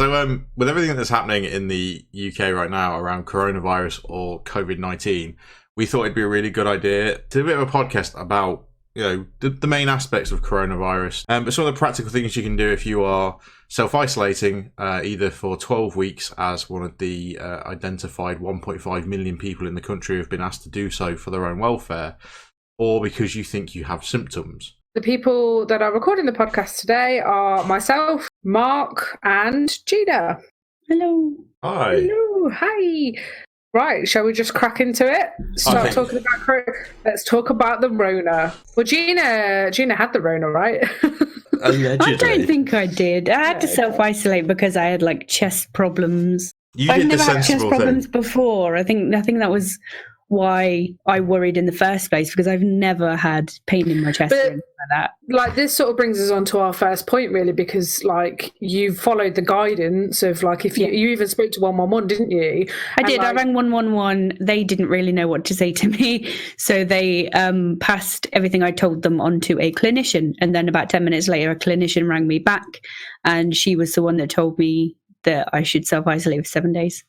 So, with everything that's happening in the UK right now around coronavirus or COVID-19, we thought it'd be a really good idea to do a bit of a podcast about, the main aspects of coronavirus, but some of the practical things you can do if you are self-isolating, either for 12 weeks as one of the identified 1.5 million people in the country who have been asked to do so for their own welfare, or because you think you have symptoms. The people that are recording the podcast today are myself, Mark, and Gina. Hello. Hi. Hello. Hi. Right, shall we just crack into it? Talking about. Let's talk about the Rona. Well, Gina had the Rona, right? Allegedly. I don't think I did. I had to self-isolate because I had chest problems. I've never had chest problems before. I think that was why I worried in the first place, because I've never had pain in my chest or anything like that. This sort of brings us on to our first point, really, because you followed the guidance of if you even spoke to 111, didn't you? I did. I rang 111. They didn't really know what to say to me, so they passed everything I told them on to a clinician, and then about 10 minutes later a clinician rang me back, and she was the one that told me that I should self-isolate for 7 days.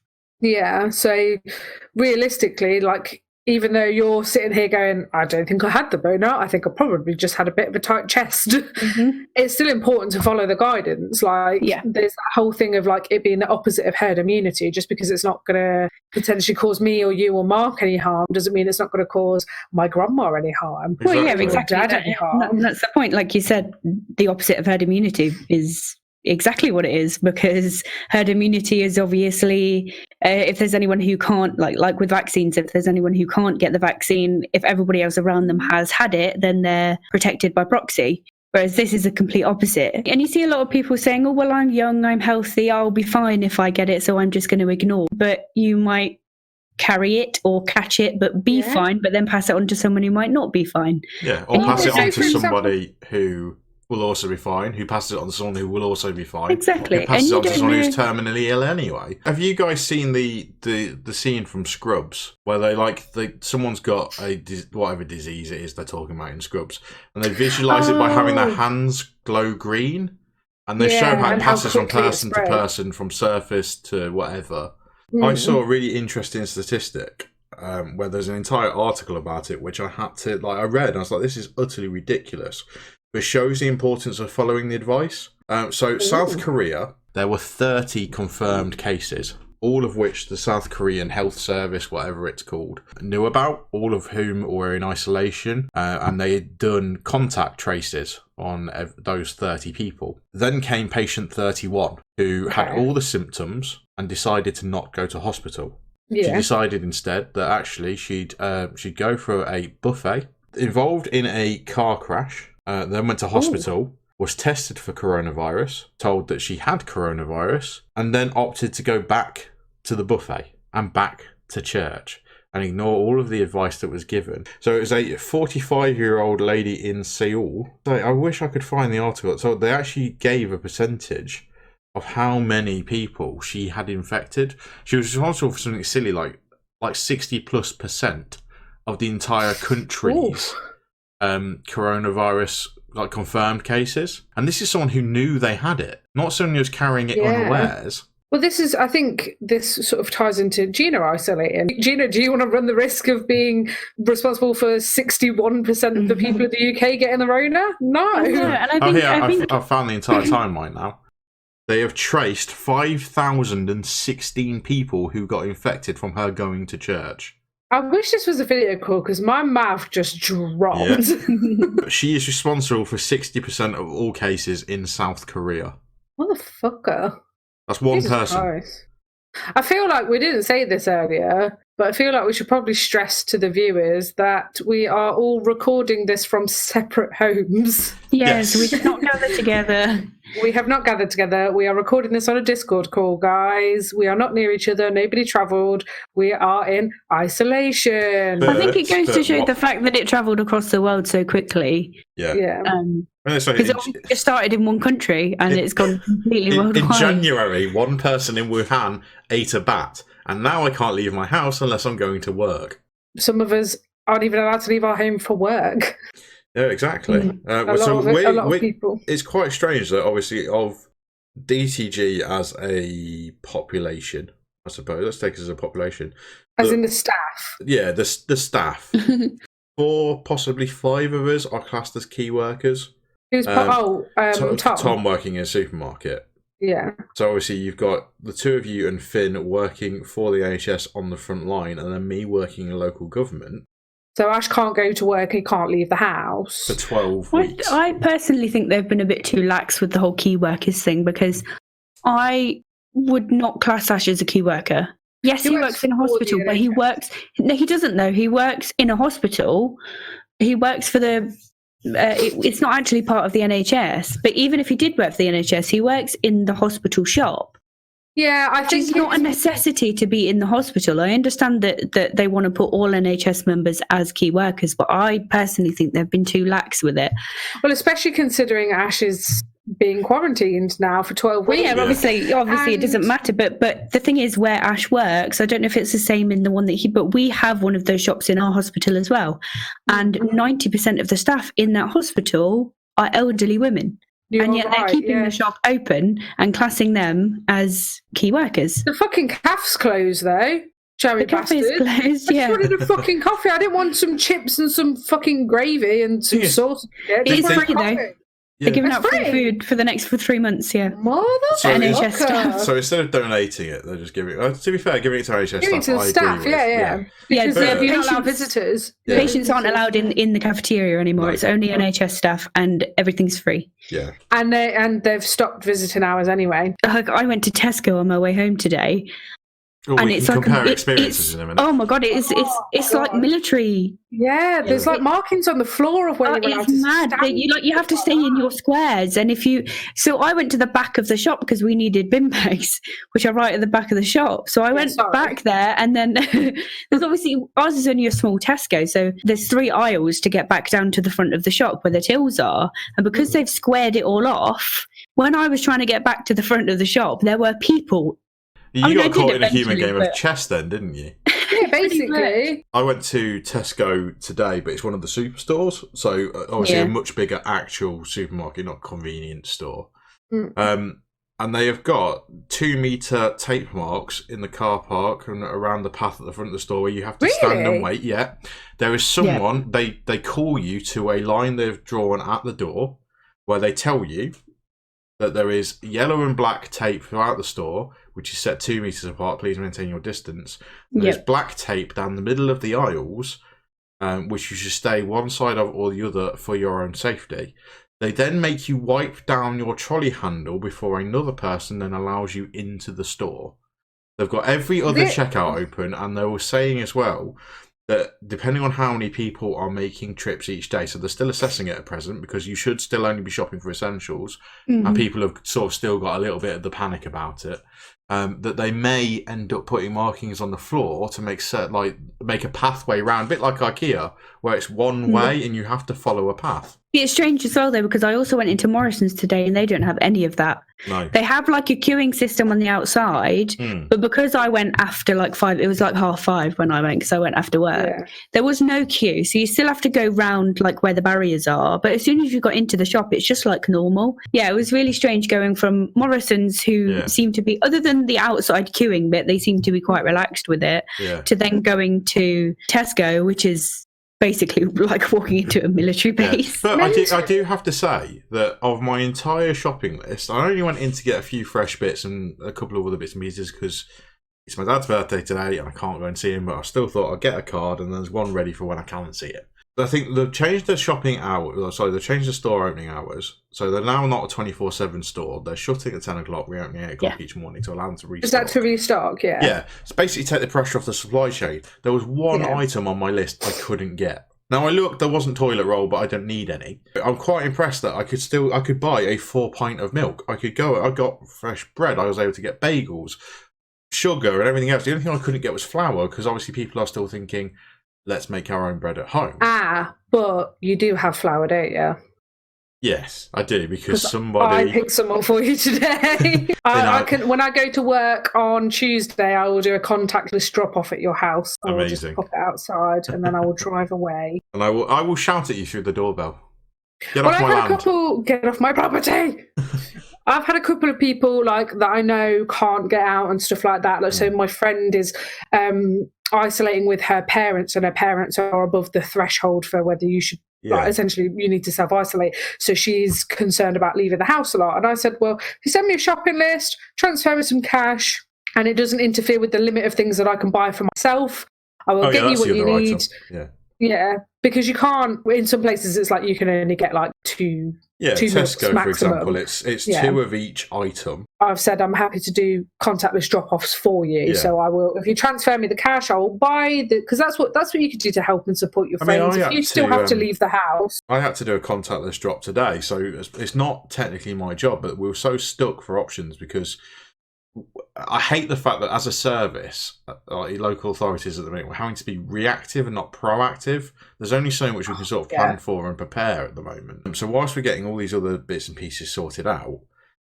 Yeah, so realistically, even though you're sitting here going, I don't think I had the Rona, I think I probably just had a bit of a tight chest, it's still important to follow the guidance. There's that whole thing of it being the opposite of herd immunity. Just because it's not going to potentially cause me or you or Mark any harm doesn't mean it's not going to cause my grandma any harm. Exactly. Well, yeah, exactly. Dad any harm. That's the point. Like you said, the opposite of herd immunity is exactly what it is, because herd immunity is obviously if there's anyone who can't, like with vaccines, if there's anyone who can't get the vaccine, if everybody else around them has had it, then they're protected by proxy. Whereas this is a complete opposite. And you see a lot of people saying, oh, well, I'm young, I'm healthy, I'll be fine if I get it, so I'm just going to ignore. But you might carry it or catch it but be fine, but then pass it on to someone who might not be fine. Yeah, or pass it on to somebody who will also be fine, who passes it on to someone who will also be fine. Exactly. Who passes it on to someone who's terminally ill anyway. Have you guys seen the scene from Scrubs where someone's got whatever disease it is they're talking about in Scrubs, and they visualise it by having their hands glow green, and they show how it passes from person to person, from surface to whatever. I saw a really interesting statistic where there's an entire article about it, which I had to, I read, and I was like, this is utterly ridiculous. But shows the importance of following the advice. South Korea, there were 30 confirmed cases, all of which the South Korean Health Service, whatever it's called, knew about, all of whom were in isolation, and they had done contact traces on those 30 people. Then came patient 31, who had all the symptoms and decided to not go to hospital. Yeah. She decided instead that actually she'd go for a buffet, involved in a car crash, then went to hospital, was tested for coronavirus, told that she had coronavirus, and then opted to go back to the buffet and back to church and ignore all of the advice that was given. So it was a 45-year-old lady in Seoul. So I wish I could find the article. So they actually gave a percentage of how many people she had infected. She was responsible for something silly like 60+% of the entire country's coronavirus confirmed cases. And this is someone who knew they had it, not someone who was carrying it unawares. Well, I think this sort of ties into Gina isolating. Gina, do you want to run the risk of being responsible for 61% of the people in the UK getting the Rona? No. I've found the entire timeline now. They have traced 5,016 people who got infected from her going to church. I wish this was a video call because my mouth just dropped. Yeah. She is responsible for 60% of all cases in South Korea. Motherfucker. That's one Jesus person. Christ. I feel like we didn't say this earlier, but I feel like we should probably stress to the viewers that we are all recording this from separate homes. Yes. We did not gather together. We have not gathered together. We are recording this on a Discord call, guys. We are not near each other. Nobody travelled. We are in isolation. I think it goes to show the fact that it travelled across the world so quickly. Yeah. Because it just started in one country and it's gone completely worldwide. In January, one person in Wuhan ate a bat, and now I can't leave my house unless I'm going to work. Some of us aren't even allowed to leave our home for work. Yeah, exactly. A lot of people. It's quite strange that obviously of DTG as a population, I suppose. Let's take it as a population. As in the staff? Yeah, the staff. 4, possibly 5 of us are classed as key workers. Who's Tom? Tom working in a supermarket. Yeah. So obviously you've got the 2 of you and Finn working for the NHS on the front line, and then me working in local government. So Ash can't go to work, he can't leave the house. For 12 weeks. I personally think they've been a bit too lax with the whole key workers thing, because I would not class Ash as a key worker. Yes, he works in a hospital, but he works... No, he doesn't, though. He works in a hospital. He works for the... it's not actually part of the NHS, but even if he did work for the NHS, he works in the hospital shop. Yeah, I think it's not a necessity to be in the hospital. I understand that they want to put all NHS members as key workers, but I personally think they've been too lax with it. Well, especially considering Ash is being quarantined now for 12 weeks. Well, yeah, obviously it doesn't matter. But the thing is, where Ash works, I don't know if it's the same in the one but we have one of those shops in our hospital as well. And 90% of the staff in that hospital are elderly women. And yet they're keeping the shop open and classing them as key workers. The fucking cafe's closed, though. Cherry cafe's closed, I wanted a fucking coffee. I didn't want some chips and some fucking gravy and some sauce. It's free, though. They're giving out free food for 3 months, yeah. NHS staff. So instead of donating it, they're just giving it... to be fair, giving it to NHS giving staff, it to the staff, yeah. Because so you're not allowed visitors. Yeah. Patients aren't allowed in the cafeteria anymore. No. It's only NHS staff, and everything's free. Yeah. And they've stopped visiting hours anyway. I went to Tesco on my way home today. Oh, and it's like compare experiences in a minute. Oh my god, it's like military. Yeah, there's like markings on the floor of where you're allowed to mad. You have to stay in your squares, and so I went to the back of the shop because we needed bin bags, which are right at the back of the shop. So I went back there, and then there's obviously ours is only a small Tesco, so there's 3 aisles to get back down to the front of the shop where the tills are, and because they've squared it all off, when I was trying to get back to the front of the shop, there were people. You got caught in a human game of chess then, didn't you? Yeah, basically. I went to Tesco today, but it's one of the superstores. So obviously a much bigger actual supermarket, not convenience store. And they have got 2-metre tape marks in the car park and around the path at the front of the store where you have to stand and wait. Yeah. There is someone, they call you to a line they've drawn at the door where they tell you that there is yellow and black tape throughout the store, which is set 2 meters apart. Please maintain your distance. There's black tape down the middle of the aisles, which you should stay one side of or the other for your own safety. They then make you wipe down your trolley handle before another person then allows you into the store. They've got every other checkout open, and they were saying as well that depending on how many people are making trips each day, so they're still assessing it at present because you should still only be shopping for essentials, and people have sort of still got a little bit of the panic about it, that they may end up putting markings on the floor to make a pathway round, a bit like IKEA, where it's one way and you have to follow a path. It's strange as well, though, because I also went into Morrison's today and they don't have any of that. No. They have like a queuing system on the outside, but because I went after like 5, it was like 5:30 when I went because I went after work. There was no queue, so you still have to go round like where the barriers are. But as soon as you got into the shop, it's just like normal. Yeah, it was really strange going from Morrison's, who seemed to be, other than the outside queuing bit, they seem to be quite relaxed with it, to then going to Tesco, which is basically like walking into a military base. But I do have to say that of my entire shopping list, I only went in to get a few fresh bits and a couple of other bits and pieces because it's my dad's birthday today and I can't go and see him, but I still thought I'd get a card and there's one ready for when I can see it. I think they've changed the they've changed the store opening hours. So they're now not a 24/7 store. They're shutting at 10 o'clock, reopening at 8 o'clock each morning to allow them to restock. Is that to restock? Yeah. Yeah. It's basically take the pressure off the supply chain. There was one item on my list I couldn't get. Now I looked, there wasn't toilet roll, but I don't need any. I'm quite impressed that I could buy a 4 pint of milk. I got fresh bread. I was able to get bagels, sugar and everything else. The only thing I couldn't get was flour because obviously people are still thinking, let's make our own bread at home. But you do have flour, don't you? Yes, I do, because somebody... I picked some up for you today. I can, when I go to work on Tuesday, I will do a contactless drop-off at your house. I will just pop it outside, and then I will drive away. And I will shout at you through the doorbell. Get off my land. Get off my property. I've had a couple of people like that I know can't get out and stuff like that. Like, so my friend is isolating with her parents, and her parents are above the threshold for whether you should. Like, essentially, you need to self-isolate. So she's concerned about leaving the house a lot. And I said, well, if you send me a shopping list, transfer me some cash, and it doesn't interfere with the limit of things that I can buy for myself, I will get you what you need. Yeah, because you can't. In some places, it's like you can only get like two. Yeah, two Tesco, for example, it's 2 of each item. I've said I'm happy to do contactless drop-offs for you. Yeah. So I will. If you transfer me the cash, I will buy because that's what you could do to help and support your friends. If you still have to leave the house. I had to do a contactless drop today, so it's not technically my job, but we were so stuck for options because I hate the fact that as a service, local authorities at the minute, we're having to be reactive and not proactive. There's only so much we can sort of plan for and prepare at the moment. So whilst we're getting all these other bits and pieces sorted out,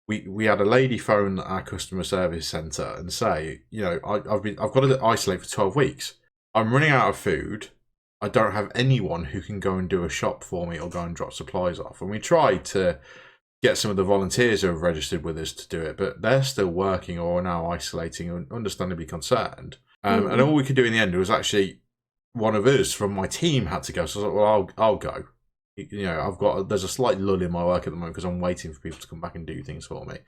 we had a lady phone our customer service centre and say, you know, I've got to isolate for 12 weeks. I'm running out of food. I don't have anyone who can go and do a shop for me or go and drop supplies off. And we tried to get some of the volunteers who have registered with us to do it, but they're still working or are now isolating and understandably concerned. And all we could do in the end was actually one of us from my team had to go. So I was like, well, I'll go. You know, there's a slight lull in my work at the moment because I'm waiting for people to come back and do things for me.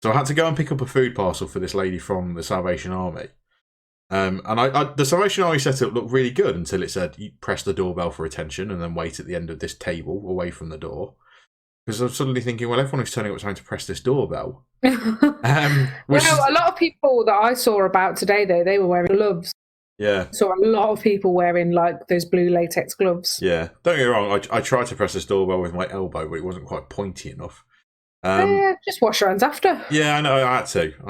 So I had to go and pick up a food parcel for this lady from the Salvation Army. And the Salvation Army setup looked really good until it said you press the doorbell for attention and then wait at the end of this table away from the door. Because I'm suddenly thinking, well, everyone who's turning up trying to press this doorbell. A lot of people that I saw about today, though, they were wearing gloves. Yeah. So a lot of people wearing like those blue latex gloves. Yeah. Don't get me wrong, I tried to press this doorbell with my elbow, but it wasn't quite pointy enough. Just wash your hands after. Yeah, I know, I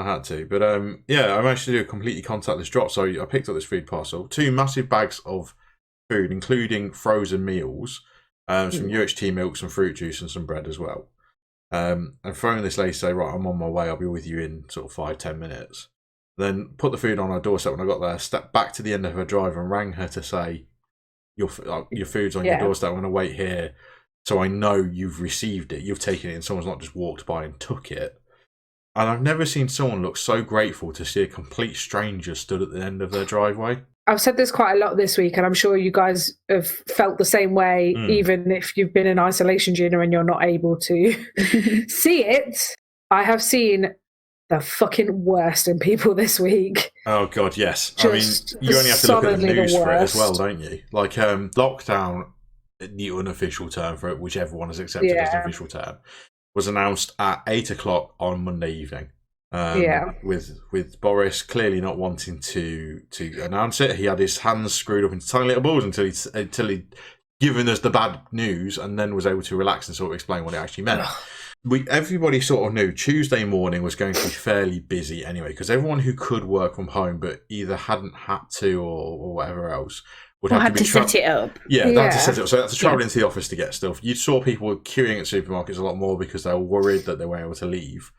had to. But I managed to do a completely contactless drop. So I picked up this food parcel, 2 massive bags of food, including frozen meals. Some UHT milk, some fruit juice, and some bread as well. And phone this lady, say, right, I'm on my way. I'll be with you in sort of 5-10 minutes. Then put the food on her doorstep when I got there. Stepped back to the end of her drive and rang her to say, your food's on your doorstep. I'm going to wait here, so I know you've received it. You've taken it, and someone's not just walked by and took it. And I've never seen someone look so grateful to see a complete stranger stood at the end of their driveway. I've said this quite a lot this week, and I'm sure you guys have felt the same way, even if you've been in isolation, Gina, and you're not able to see it. I have seen the fucking worst in people this week. Oh, God, yes. I mean, you only have to look at the news for it as well, don't you? Like, lockdown, the unofficial term for it, which everyone has accepted as the official term, was announced at 8 o'clock on Monday evening. With Boris clearly not wanting to announce it. He had his hands screwed up into tiny little balls until he'd given us the bad news and then was able to relax and sort of explain what it actually meant. Everybody sort of knew Tuesday morning was going to be fairly busy anyway, because everyone who could work from home but either hadn't had to or whatever else would have to set it up. Yeah, they had to set it up. So they had to travel into the office to get stuff. You saw people queuing at supermarkets a lot more because they were worried that they weren't able to leave.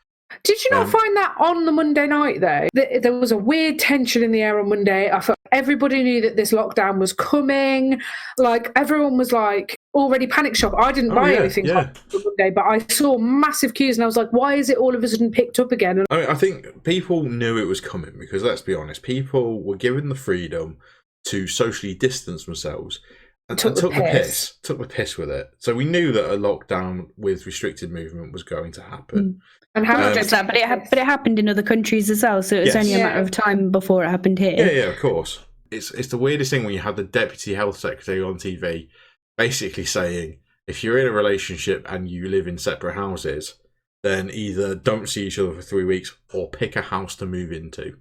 Did you not find that on the Monday night, though? There was a weird tension in the air on Monday. I felt everybody knew that this lockdown was coming. Like, everyone was, like, already panic shop. I didn't buy anything on Monday, but I saw massive queues, and I was like, why is it all of a sudden picked up again? And I think people knew it was coming because, let's be honest, people were given the freedom to socially distance themselves and took the piss with it. So we knew that a lockdown with restricted movement was going to happen. And how much that? But it happened in other countries as well, so it was only a matter of time before it happened here. Yeah, of course. It's the weirdest thing when you had the Deputy Health Secretary on TV basically saying, if you're in a relationship and you live in separate houses, then either don't see each other for 3 weeks or pick a house to move into.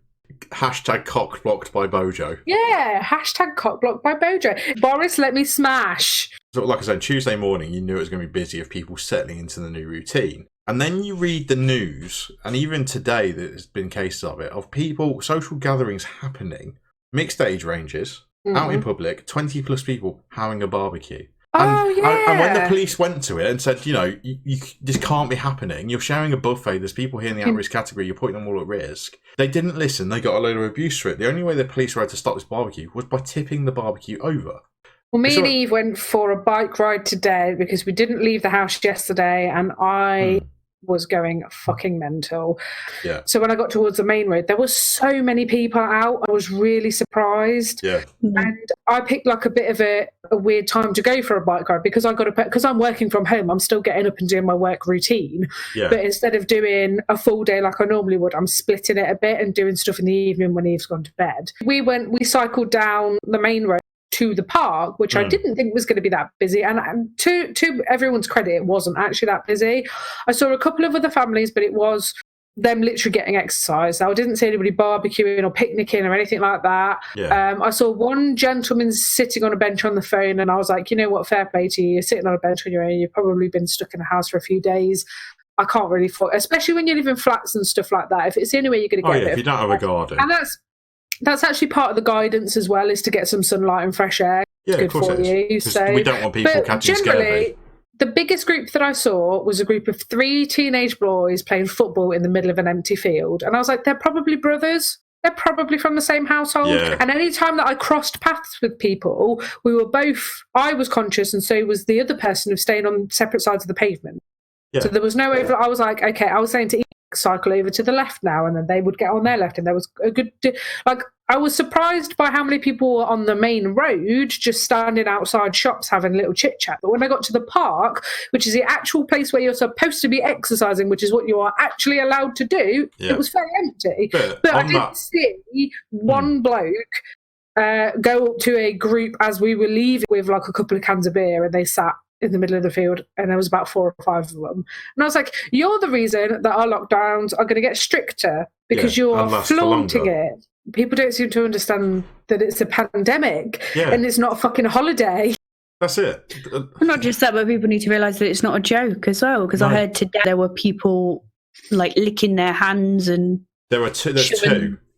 Hashtag cock blocked by Bojo. Yeah, hashtag cock blocked by Bojo. Boris, let me smash. So, like I said, Tuesday morning, you knew it was going to be busy of people settling into the new routine. And then you read the news, and even today there's been cases of it, of people, social gatherings happening, mixed age ranges, out in public, 20 plus people having a barbecue. And when the police went to it and said, you know, this can't be happening, you're sharing a buffet, there's people here in the at-risk category, you're putting them all at risk. They didn't listen, they got a load of abuse for it. The only way the police were able to stop this barbecue was by tipping the barbecue over. Well, me and Eve went for a bike ride today because we didn't leave the house yesterday, and I was going fucking mental. Yeah. So when I got towards the main road, there were so many people out. I was really surprised. Yeah. And I picked like a bit of a weird time to go for a bike ride because because I'm working from home, I'm still getting up and doing my work routine. Yeah. But instead of doing a full day like I normally would, I'm splitting it a bit and doing stuff in the evening when Eve's gone to bed. We cycled down the main road to the park, which I didn't think was going to be that busy. And to everyone's credit, it wasn't actually that busy. I saw a couple of other families, but it was them literally getting exercise. I didn't see anybody barbecuing or picnicking or anything like that. Yeah. I saw one gentleman sitting on a bench on the phone, and I was like, you know what, fair play to you. You're sitting on a bench on your own. You've probably been stuck in a house for a few days. I can't really, especially when you live in flats and stuff like that. If it's the only way you're going to get if you don't have a garden. And that's actually part of the guidance as well, is to get some sunlight and fresh air. Yeah, good of course for it is. you. So we don't want people catching scurvy. The biggest group that I saw was a group of 3 teenage boys playing football in the middle of an empty field. And I was like, they're probably brothers. They're probably from the same household. Yeah. And any time that I crossed paths with people, I was conscious, and so was the other person, of staying on separate sides of the pavement. Yeah. So there was no over. I was like, okay, I was saying to cycle over to the left now, and then they would get on their left, and there was a good, like, I was surprised by how many people were on the main road just standing outside shops having a little chit chat. But when I got to the park, which is the actual place where you're supposed to be exercising, which is what you are actually allowed to do, it was very empty. But I did see one bloke go up to a group as we were leaving with like a couple of cans of beer, and they sat in the middle of the field, and there was about 4 or 5 of them. And I was like, you're the reason that our lockdowns are going to get stricter, because you're flaunting it. People don't seem to understand that it's a pandemic and it's not a fucking holiday. That's it. Not just that, but people need to realise that it's not a joke as well, because I heard today there were people like licking their hands, and there's two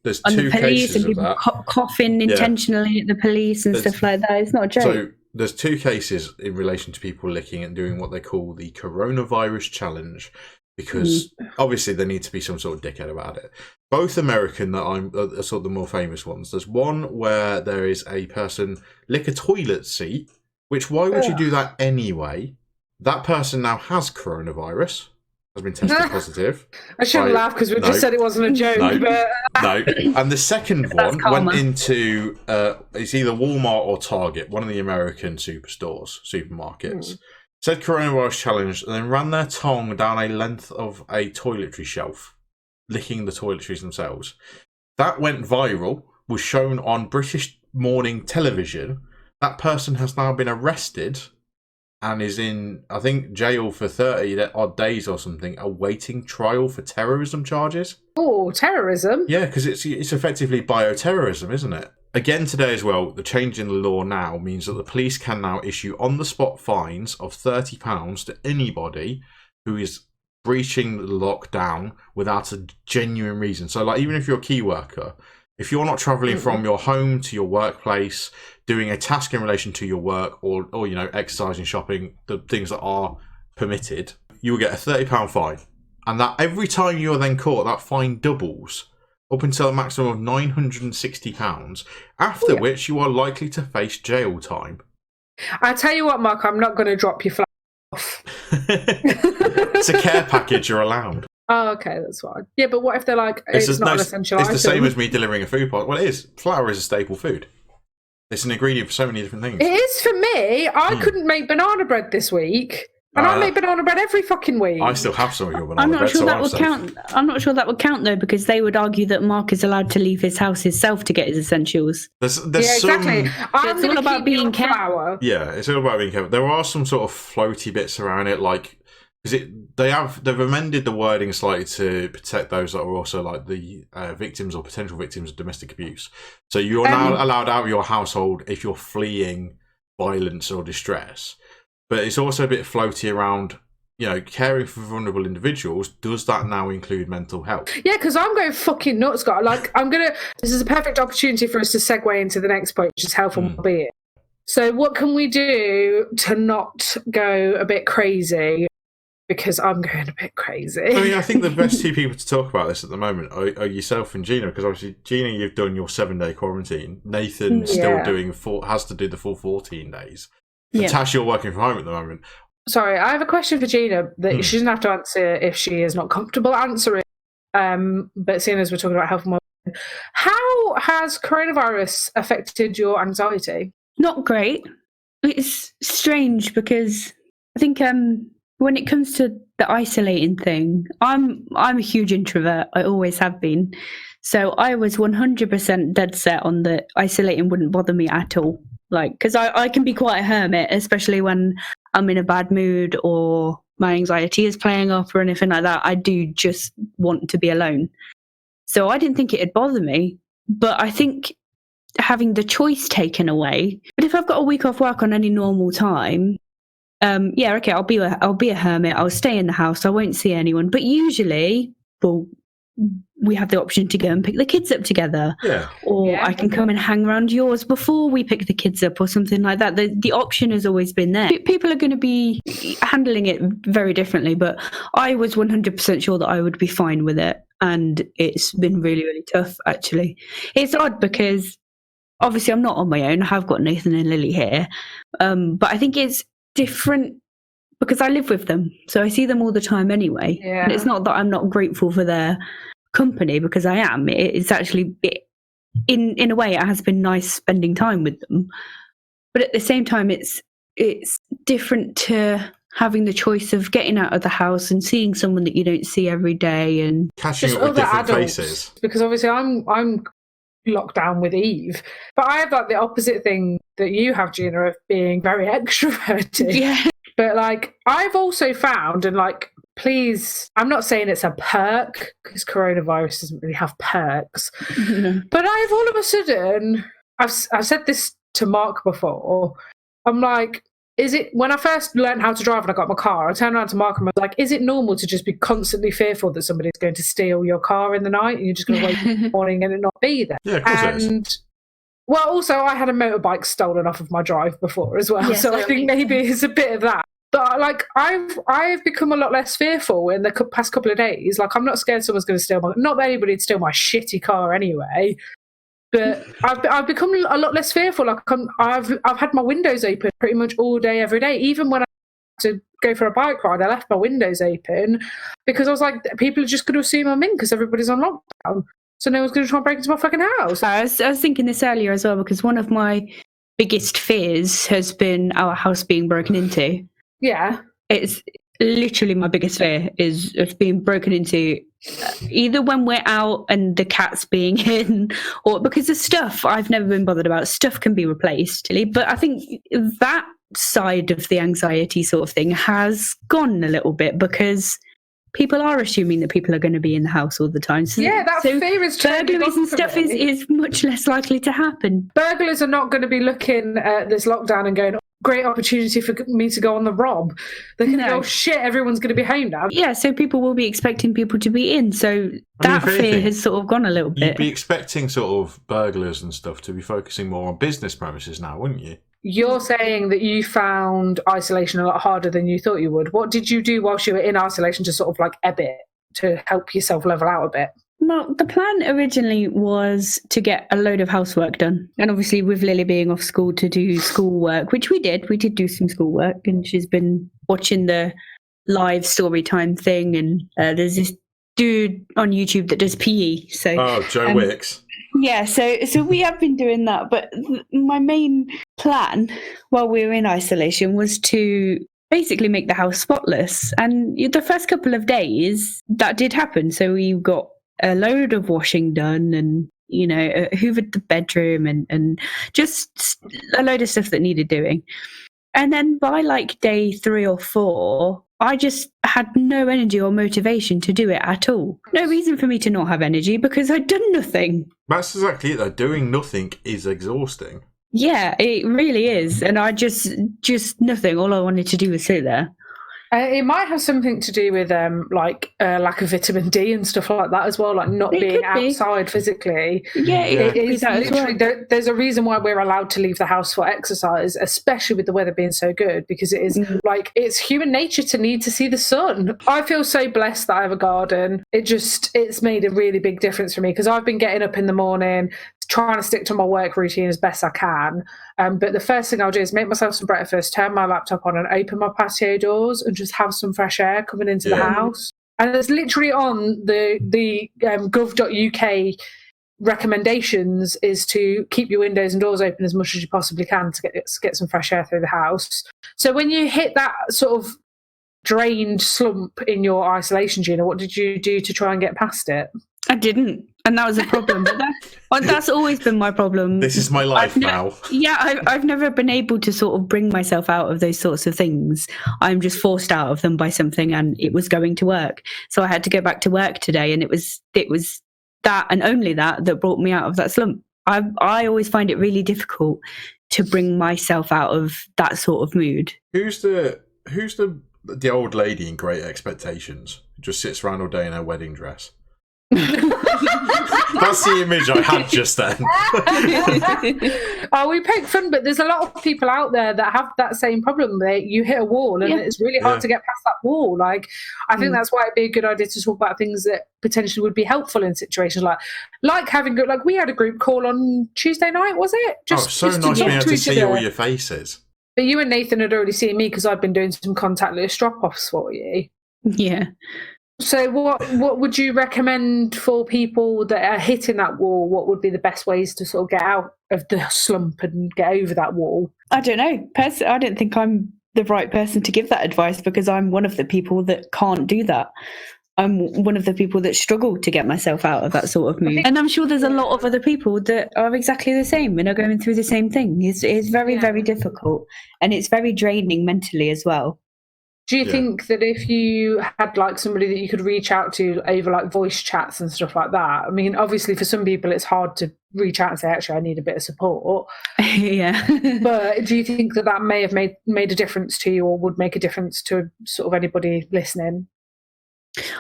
cases and people of that. Coughing intentionally at the police and stuff like that. It's not a joke. So there's 2 cases in relation to people licking and doing what they call the coronavirus challenge, because obviously there needs to be some sort of dickhead about it. Both American, that are sort of the more famous ones. There's one where there is a person lick a toilet seat, which, why would you do that anyway? That person now has coronavirus, has been tested positive. I shouldn't laugh because we just said it wasn't a joke. No. And the second one went into, it's either Walmart or Target, one of the American supermarkets. Said coronavirus challenge, and then ran their tongue down a length of a toiletry shelf, licking the toiletries themselves. That went viral, was shown on British morning television. That person has now been arrested and is in, I think, jail for 30 odd days or something, awaiting trial for terrorism charges. Oh, terrorism? Yeah, because it's effectively bioterrorism, isn't it? Again today as well, the change in the law now means that the police can now issue on-the-spot fines of £30 to anybody who is breaching the lockdown without a genuine reason. So, like, even if you're a key worker, if you're not travelling from your home to your workplace, doing a task in relation to your work, or you know, exercising, shopping, the things that are permitted, you will get a £30 fine. And that every time you are then caught, that fine doubles up until a maximum of £960, after which you are likely to face jail time. I tell you what, Mark, I'm not going to drop you flat off. It's a care package you're allowed. Oh, okay, that's fine. Yeah, but what if they're like, it's not an essential item? It's the same as me delivering a food parcel. Well, it is. Flour is a staple food. It's an ingredient for so many different things. It is for me. I couldn't make banana bread this week. And I make banana bread every fucking week. I still have some of your banana I'm not bread, sure so that would safe. count. I'm not sure that would count though, because they would argue that Mark is allowed to leave his house himself to get his essentials. There's exactly. It's all about being careful. Yeah, it's all about being careful. There are some sort of floaty bits around it, like because they've amended the wording slightly to protect those that are also like the victims or potential victims of domestic abuse. So you're now allowed out of your household if you're fleeing violence or distress. But it's also a bit floaty around, you know, caring for vulnerable individuals. Does that now include mental health? Yeah, because I'm going fucking nuts, Scott. Like, this is a perfect opportunity for us to segue into the next point, which is health and well-being. So what can we do to not go a bit crazy? because I'm going a bit crazy. I mean, I think the best two people to talk about this at the moment are yourself and Gina, because obviously, Gina, you've done your 7-day quarantine. Nathan's still has to do the full 14 days. And Tasha, you're working from home at the moment. Sorry, I have a question for Gina that she doesn't have to answer if she is not comfortable answering. But seeing as we're talking about health and well-being, how has coronavirus affected your anxiety? Not great. It's strange because I think when it comes to the isolating thing, I'm a huge introvert. I always have been. So I was 100% dead set on the isolating wouldn't bother me at all. Like, because I can be quite a hermit, especially when I'm in a bad mood or my anxiety is playing up or anything like that. I do just want to be alone. So I didn't think it'd bother me. But I think having the choice taken away. But if I've got a week off work on any normal time, okay, I'll be a hermit. I'll stay in the house. I won't see anyone. But usually, we have the option to go and pick the kids up together. Yeah. Or I can come and hang around yours before we pick the kids up or something like that. The option has always been there. People are going to be handling it very differently, but I was 100% sure that I would be fine with it. And it's been really, really tough, actually. It's odd because obviously I'm not on my own. I have got Nathan and Lily here. But I think it's different because I live with them. So I see them all the time anyway. Yeah. And it's not that I'm not grateful for their company, because I am. It's actually, in a way, it has been nice spending time with them. But at the same time, it's different to having the choice of getting out of the house and seeing someone that you don't see every day and catching up with different faces. Because obviously I'm locked down with Eve, but I have like the opposite thing that you have, Gina, of being very extroverted. Yeah. But like I've also found, and like, please, I'm not saying it's a perk because coronavirus doesn't really have perks, but I've all of a sudden, I've said this to Mark before, I'm like, is it, when I first learned how to drive and I got my car, I turned around to Mark and was like, is it normal to just be constantly fearful that somebody's going to steal your car in the night and you're just going to wake up in the morning and it not be there? Yeah, of course it is. Well, also, I had a motorbike stolen off of my drive before as well, so I think maybe it's a bit of that. But like, I've become a lot less fearful in the past couple of days. Like, I'm not scared someone's going to steal my. Not that anybody'd steal my shitty car anyway. But I've become a lot less fearful. Like, I've had my windows open pretty much all day, every day. Even when I had to go for a bike ride, I left my windows open because I was like, people are just going to assume I'm in because everybody's on lockdown. So no one's going to try and break into my fucking house. I was thinking this earlier as well, because one of my biggest fears has been our house being broken into. Yeah. It's literally my biggest fear is of being broken into, either when we're out and the cat's being in, or because the stuff I've never been bothered about. Stuff can be replaced. But I think that side of the anxiety sort of thing has gone a little bit because people are assuming that people are going to be in the house all the time. So, yeah, that fear is burglaries and stuff is much less likely to happen. Burglars are not going to be looking at this lockdown and going, great opportunity for me to go on the rob. They're going to go, oh shit, everyone's going to be home now. Yeah, so people will be expecting people to be in. So that fear has sort of gone a little bit. You'd be expecting sort of burglars and stuff to be focusing more on business premises now, wouldn't you? You're saying that you found isolation a lot harder than you thought you would. What did you do whilst you were in isolation to sort of like ebb it, to help yourself level out a bit? Well, the plan originally was to get a load of housework done. And obviously with Lily being off school, to do schoolwork, which we did. We did do some schoolwork, and she's been watching the live story time thing. And there's this dude on YouTube that does PE. So, Joe Wicks. Yeah, so we have been doing that. But my main plan while we were in isolation was to basically make the house spotless. And the first couple of days, that did happen. So we got a load of washing done and, hoovered the bedroom and just a load of stuff that needed doing. And then by like day 3 or 4, I just had no energy or motivation to do it at all. No reason for me to not have energy because I'd done nothing. That's exactly it though. Doing nothing is exhausting. Yeah, it really is. And I just nothing. All I wanted to do was sit there. It might have something to do with lack of vitamin D and stuff like that as well, like not being outside physically. Yeah, it is literally there's a reason why we're allowed to leave the house for exercise, especially with the weather being so good, because it is it's human nature to need to see the sun. I feel so blessed that I have a garden. It's made a really big difference for me, because I've been getting up in the morning trying to stick to my work routine as best I can. But the first thing I'll do is make myself some breakfast, turn my laptop on and open my patio doors and just have some fresh air coming into the house. And it's literally on the gov.uk recommendations is to keep your windows and doors open as much as you possibly can to get some fresh air through the house. So when you hit that sort of drained slump in your isolation, Gina, what did you do to try and get past it? I didn't, and that was a problem. But that's always been my problem. This is my life now. I've never been able to sort of bring myself out of those sorts of things. I'm just forced out of them by something, and it was going to work. So I had to go back to work today, and it was that and only that brought me out of that slump. I always find it really difficult to bring myself out of that sort of mood. Who's the old lady in Great Expectations who just sits around all day in her wedding dress? That's the image I had just then. We poke fun, but there's a lot of people out there that have that same problem. You hit a wall, and it's really hard to get past that wall. Like, I think that's why it'd be a good idea to talk about things that potentially would be helpful in situations like having we had a group call on Tuesday night, was it? Nice to be able to see all your faces. But you and Nathan had already seen me because I've been doing some contactless drop-offs for you. Yeah. So what would you recommend for people that are hitting that wall? What would be the best ways to sort of get out of the slump and get over that wall? I don't know. I don't think I'm the right person to give that advice, because I'm one of the people that can't do that. I'm one of the people that struggle to get myself out of that sort of mood. And I'm sure there's a lot of other people that are exactly the same and are going through the same thing. It's very, very difficult, and it's very draining mentally as well. Do you think that if you had somebody that you could reach out to over voice chats and stuff like that? I mean, obviously for some people it's hard to reach out and say, actually, I need a bit of support. Yeah. But do you think that may have made a difference to you, or would make a difference to sort of anybody listening?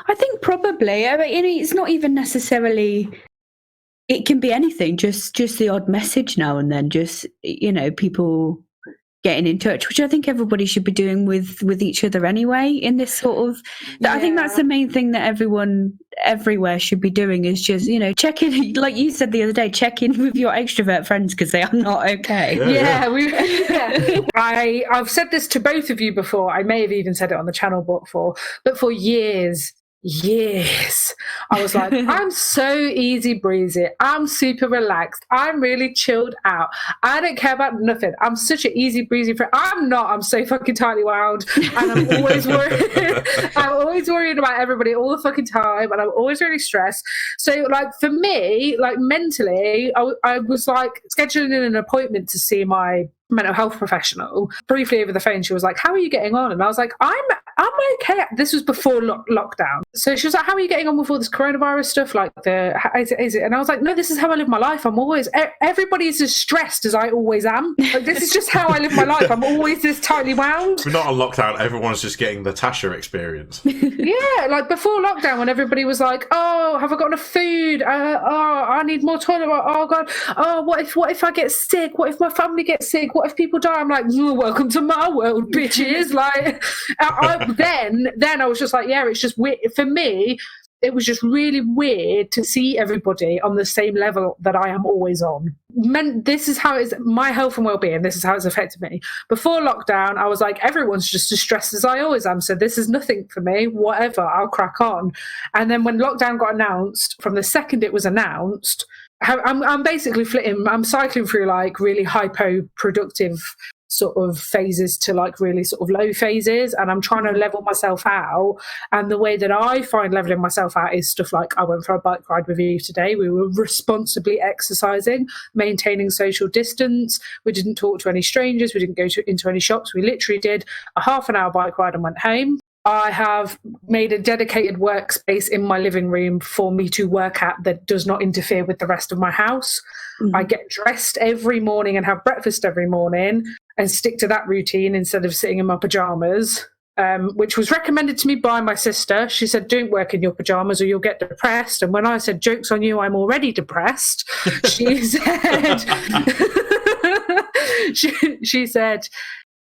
I think probably. I mean, it's not even necessarily. It can be anything. Just the odd message now and then. Just people getting in touch, which I think everybody should be doing with each other anyway. In this sort of, I think that's the main thing that everyone everywhere should be doing, is just check in, like you said the other day, check in with your extrovert friends because they are not okay. I've said this to both of you before. I may have even said it on the channel before, but for years I was like, I'm so easy breezy, I'm super relaxed, I'm really chilled out, I don't care about nothing, I'm such an easy breezy friend. I'm so fucking tightly wound, and I'm always worried. I'm always worried about everybody all the fucking time, and I'm always really stressed. So for me, mentally, I was scheduling in an appointment to see my mental health professional. Briefly over the phone, she was like, how are you getting on? And I was like, I'm okay. This was before lockdown. So she was like, how are you getting on with all this coronavirus stuff? Is it? And I was like, no, this is how I live my life. I'm always, everybody's as stressed as I always am. This is just how I live my life. I'm always this tightly wound. We're not on lockdown. Everyone's just getting the Tasha experience. Yeah, before lockdown, when everybody was like, oh, have I got enough food? I need more toilet. Oh God. Oh, what if I get sick? What if my family gets sick? What if people die? I'm like, welcome to my world, bitches. Then I was just like, yeah, it's just weird. For me, it was just really weird to see everybody on the same level that I am always on. This is how it's my health and well-being. This is how it's affected me. Before lockdown, I was like, everyone's just as stressed as I always am. So this is nothing for me. Whatever, I'll crack on. And then when lockdown got announced, from the second it was announced, I'm basically flitting. I'm cycling through really hypo-productive sort of phases to really sort of low phases, and I'm trying to level myself out. And the way that I find leveling myself out is stuff like, I went for a bike ride with you today. We were responsibly exercising, maintaining social distance. We didn't talk to any strangers. We didn't go into any shops. We literally did a half an hour bike ride and went home. I have made a dedicated workspace in my living room for me to work at that does not interfere with the rest of my house. Mm-hmm. I get dressed every morning and have breakfast every morning and stick to that routine instead of sitting in my pajamas. which was recommended to me by my sister. She said, don't work in your pajamas or you'll get depressed. And when I said, joke's on you, I'm already depressed, she said, she said,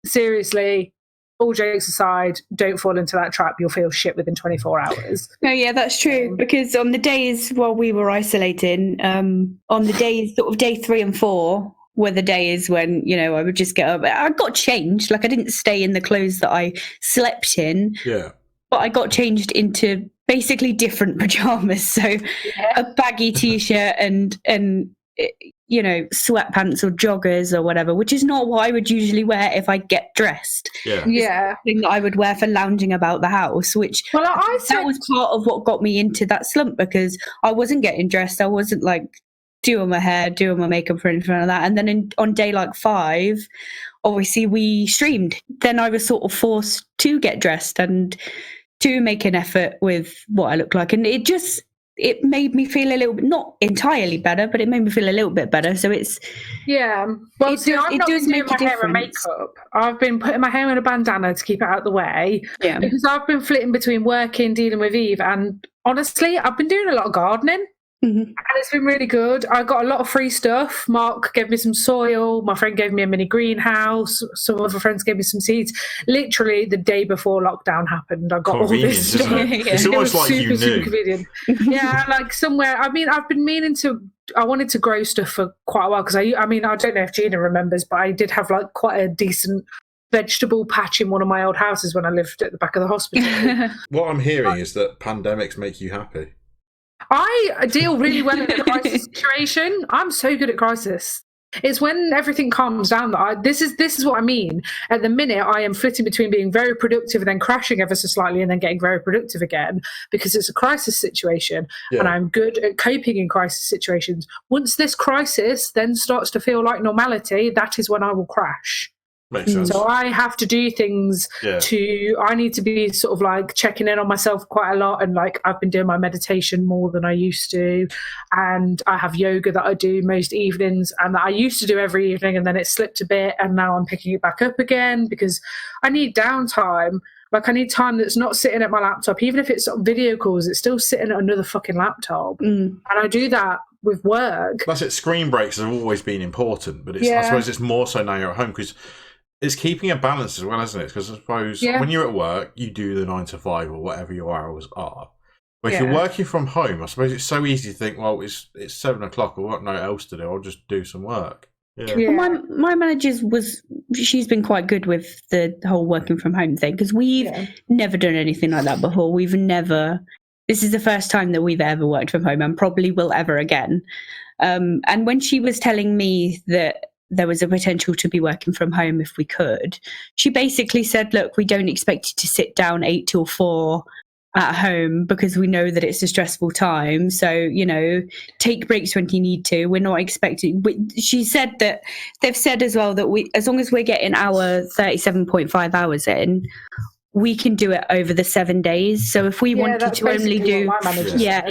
seriously, all jokes aside, don't fall into that trap. You'll feel shit within 24 hours. No, yeah, that's true. Because on the days while we were isolating, on the days sort of day 3 and 4, were the days when, you know, I would just get up. I got changed. Like, I didn't stay in the clothes that I slept in. Yeah. But I got changed into basically different pajamas. So a baggy t-shirt and you know, sweatpants or joggers or whatever, which is not what I would usually wear if I get dressed. Yeah. Thing that I would wear for lounging about the house, which that was part of what got me into that slump, because I wasn't getting dressed. I wasn't like doing my hair, doing my makeup or anything like that. And then on day like 5, obviously we streamed. Then I was sort of forced to get dressed and to make an effort with what I look like. And it made me feel a little bit, not entirely better, but it made me feel a little bit better. So it's... Yeah. Well, I've not been doing my hair and makeup. I've been putting my hair in a bandana to keep it out of the way. Yeah. Because I've been flitting between working, dealing with Eve, and honestly, I've been doing a lot of gardening. And it's been really good. I got a lot of free stuff. Mark gave me some soil. My friend gave me a mini greenhouse. Some other friends gave me some seeds. Literally the day before lockdown happened, I got all this stuff. It's almost like you knew. Super convenient. Yeah, like somewhere. I mean, I've been meaning to. I wanted to grow stuff for quite a while because I mean, I don't know if Gina remembers, but I did have like quite a decent vegetable patch in one of my old houses when I lived at the back of the hospital. What I'm hearing is that pandemics make you happy. I deal really well in a crisis situation. I'm so good at crisis. It's when everything calms down that this is what I mean. At the minute, I am flitting between being very productive and then crashing ever so slightly and then getting very productive again, because it's a crisis situation and I'm good at coping in crisis situations. Once this crisis then starts to feel like normality, that is when I will crash. Makes sense. So I have to do things I need to be sort of like checking in on myself quite a lot, and like I've been doing my meditation more than I used to, and I have yoga that I do most evenings and that I used to do every evening, and then it slipped a bit and now I'm picking it back up again because I need downtime. Like I need time that's not sitting at my laptop. Even if it's video calls, it's still sitting at another fucking laptop. And I do that with work. That's it. Screen breaks have always been important, but I suppose it's more so now you're at home, because it's keeping a balance as well, isn't it? Because I suppose when you're at work, you do the 9 to 5 or whatever your hours are. But if you're working from home, I suppose it's so easy to think, well, it's 7 o'clock, I've got no else to do, I'll just do some work. Well, my manager she's been quite good with the whole working from home thing, because we've never done anything like that before. This is the first time that we've ever worked from home, and probably will ever again. And when she was telling me that there was a potential to be working from home if we could, she basically said, look, we don't expect you to sit down 8 till 4 at home, because we know that it's a stressful time. So, you know, take breaks when you need to. We're not expecting... She said that they've said as well that as long as we're getting our 37.5 hours in, we can do it over the 7 days. So if we wanted to only do,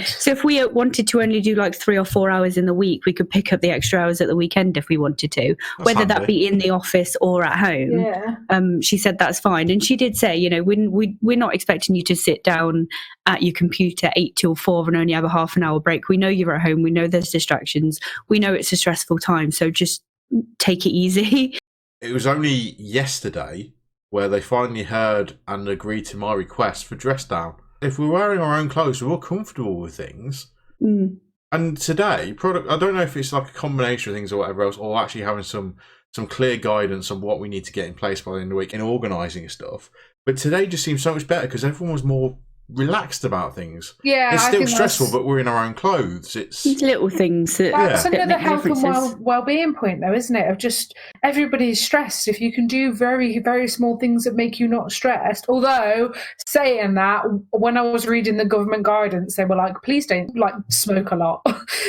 so if we wanted to only do like 3 or 4 hours in the week, we could pick up the extra hours at the weekend if we wanted to, whether that be in the office or at home. She said that's fine. And she did say, you know, we're not expecting you to sit down at your computer 8 till 4 and only have a half an hour break. We know you're at home. We know there's distractions. We know it's a stressful time. So just take it easy. It was only yesterday where they finally heard and agreed to my request for dress down. If we're wearing our own clothes, we're all comfortable with things. And today, I don't know if it's like a combination of things or whatever else, or actually having some clear guidance on what we need to get in place by the end of the week in organising stuff. But today just seems so much better because everyone was more relaxed about things. It's still stressful, but we're in our own clothes. It's little things. That's another health and well-being point, though, isn't it? Of just everybody's stressed. If you can do very, very small things that make you not stressed. Although saying that, when I was reading the government guidance, they were like, "Please don't like smoke a lot."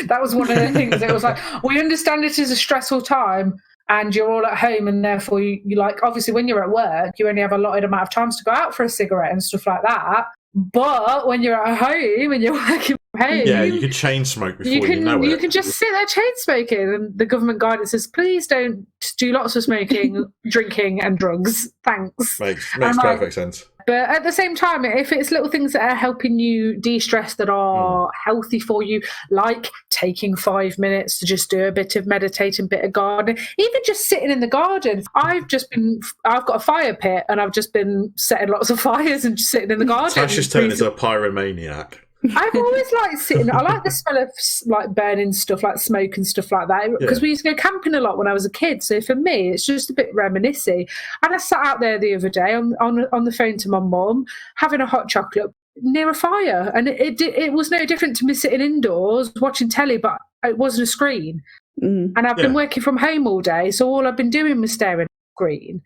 That was one of the things. It was like, we understand it is a stressful time, and you're all at home, and therefore you like, obviously when you're at work, you only have a limited amount of times to go out for a cigarette and stuff like that. But when you're at home and you're working from home, you can chain smoke before you know it. You can just sit there chain smoking, and the government guidance says, please don't do lots of smoking, drinking, and drugs. Thanks. Makes perfect sense. but at the same time, if it's little things that are helping you de-stress that are healthy for you, like taking 5 minutes to just do a bit of meditating, bit of gardening, even just sitting in the garden. I've got a fire pit and I've just been setting lots of fires and just sitting in the garden. Tasha's turned into a pyromaniac. I've always liked sitting. I like the smell of like burning stuff, like smoke and stuff like that. Because we used to go camping a lot when I was a kid. So for me, it's just a bit reminiscing. And I sat out there the other day on the phone to my mum, having a hot chocolate near a fire, and it was no different to me sitting indoors watching telly, but it wasn't a screen. And I've been working from home all day, so all I've been doing was staring at the screen,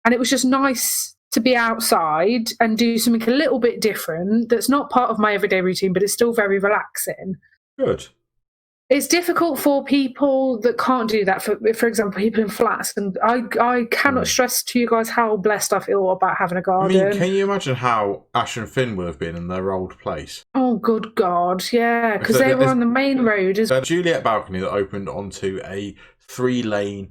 and it was just nice to be outside and do something a little bit different that's not part of my everyday routine, but it's still very relaxing. Good. It's difficult for people that can't do that, for example, people in flats. And I cannot stress to you guys how blessed I feel about having a garden. I mean, can you imagine how Ash and Finn would have been in their old place? Oh, good God, yeah, because they were on the main road. There's a Juliet balcony that opened onto a 4-lane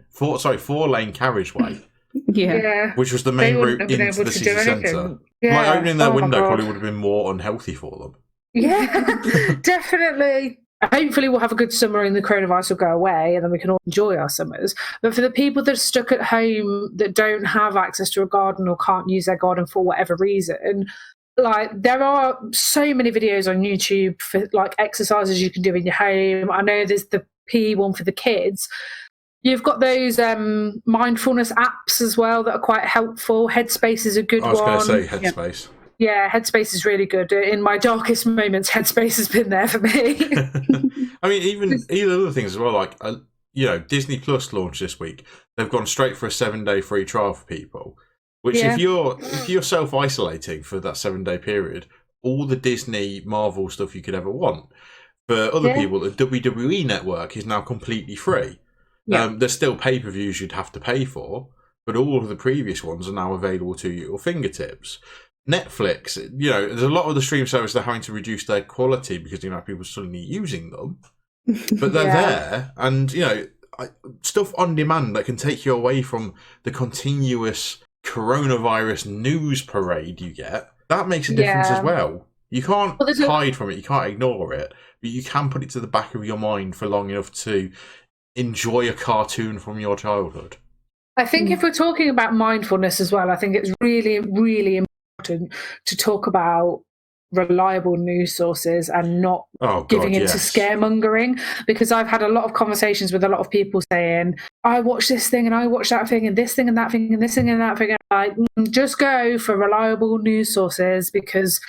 carriageway. Yeah. Which was the main route into the city centre. Yeah. Like, opening their window probably would have been more unhealthy for them. Yeah, definitely. Hopefully we'll have a good summer and the coronavirus will go away and then we can all enjoy our summers. But for the people that are stuck at home that don't have access to a garden or can't use their garden for whatever reason, like there are so many videos on YouTube for like exercises you can do in your home. I know there's the PE one for the kids. You've got those mindfulness apps as well that are quite helpful. Headspace is a good one. I was going to say Headspace. Yeah, Headspace is really good. In my darkest moments, Headspace has been there for me. I mean, even other things as well, like, Disney Plus launched this week. They've gone straight for a 7-day free trial for people, which if you're self-isolating for that 7-day period, all the Disney Marvel stuff you could ever want. For other people, the WWE Network is now completely free. Yeah. There's still pay-per-views you'd have to pay for, but all of the previous ones are now available to your fingertips. Netflix, there's a lot of the stream service they're having to reduce their quality because people are suddenly using them, but they're there, and stuff on demand that can take you away from the continuous coronavirus news parade you get. That makes a difference as well. You can't hide from it, you can't ignore it, but you can put it to the back of your mind for long enough to enjoy a cartoon from your childhood. I think if we're talking about mindfulness as well, I think it's really, really important to talk about reliable news sources and not giving into scaremongering, because I've had a lot of conversations with a lot of people saying, I watch this thing and I watch that thing and this thing and that thing and this thing and that thing. And like, just go for reliable news sources, because